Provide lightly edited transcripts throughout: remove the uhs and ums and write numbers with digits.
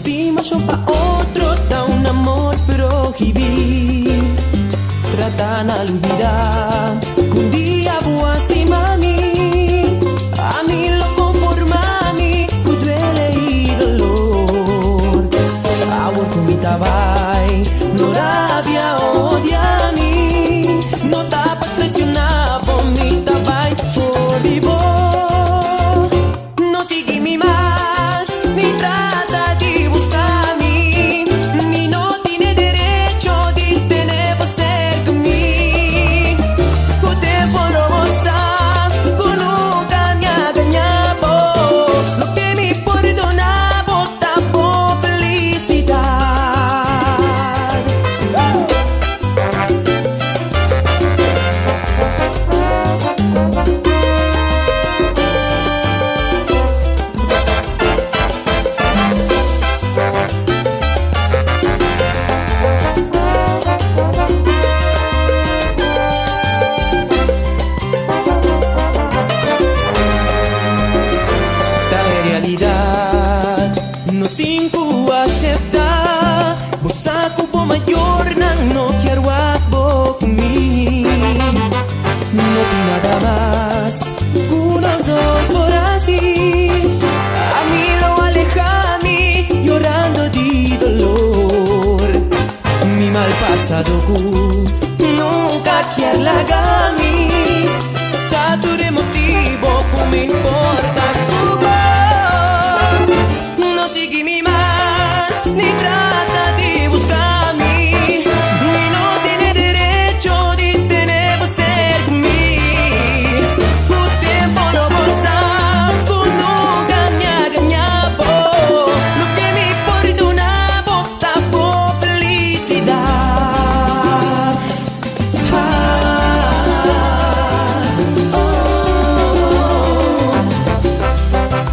estima yo pa' otro, da un amor prohibir. Tratan al olvidar que un día vos a estimar a mí lo conforma a mí, que duele y dolor. Agua con mi tabai, no rabia, odia a mí, no tapa traicionar por mi tabai, por vivo. No sigue mi más, ni trata de buscar a mí, ni no tiene derecho de tener por ser conmigo. Que te puedo gozar, que nunca me ha engañado, lo que me perdona, vota por felicidad. No cinco acepta, vos acupo mayor, no quiero algo conmigo. No vi nada más, unos dos por así. A mí lo aleja a mí, llorando de dolor. Mi mal pasado, nunca quiero la a mí. Tanto de motivo que me importa. No sigue mi más, ni trata de buscar a mí, ni no tiene derecho de tener por ser conmigo. Tu tiempo no pasa, tú nunca me ha engañado, lo que me perdona, vota por felicidad.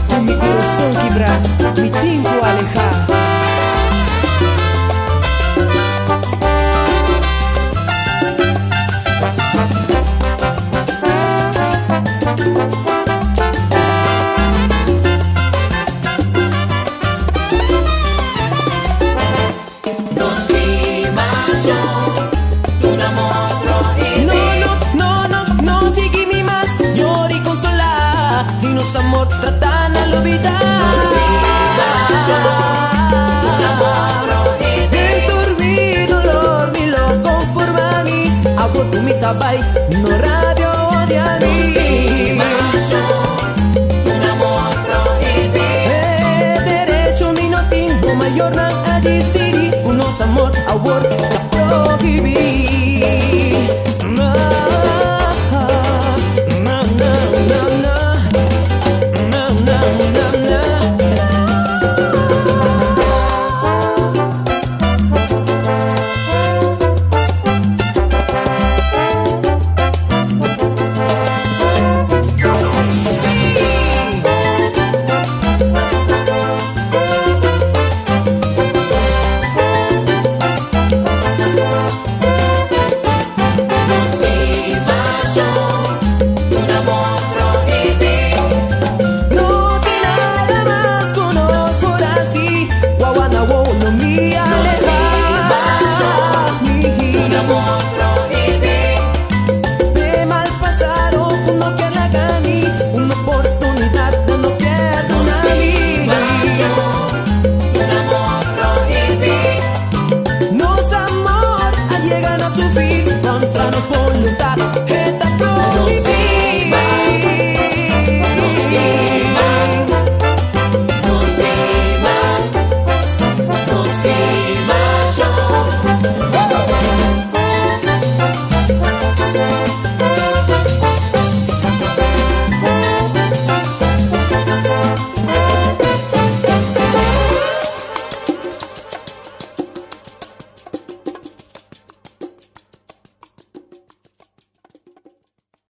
Con mi corazón quebrar, mi tiempo alejar. No estima yo un amor prohibido. No sigue mi más, llora y consola, y nos amor tratan al olvidar. Tu mi tabai, no radio odia a mí. Un amor prohibido. Derecho mi no tengo mayor a decidir. Unos amor a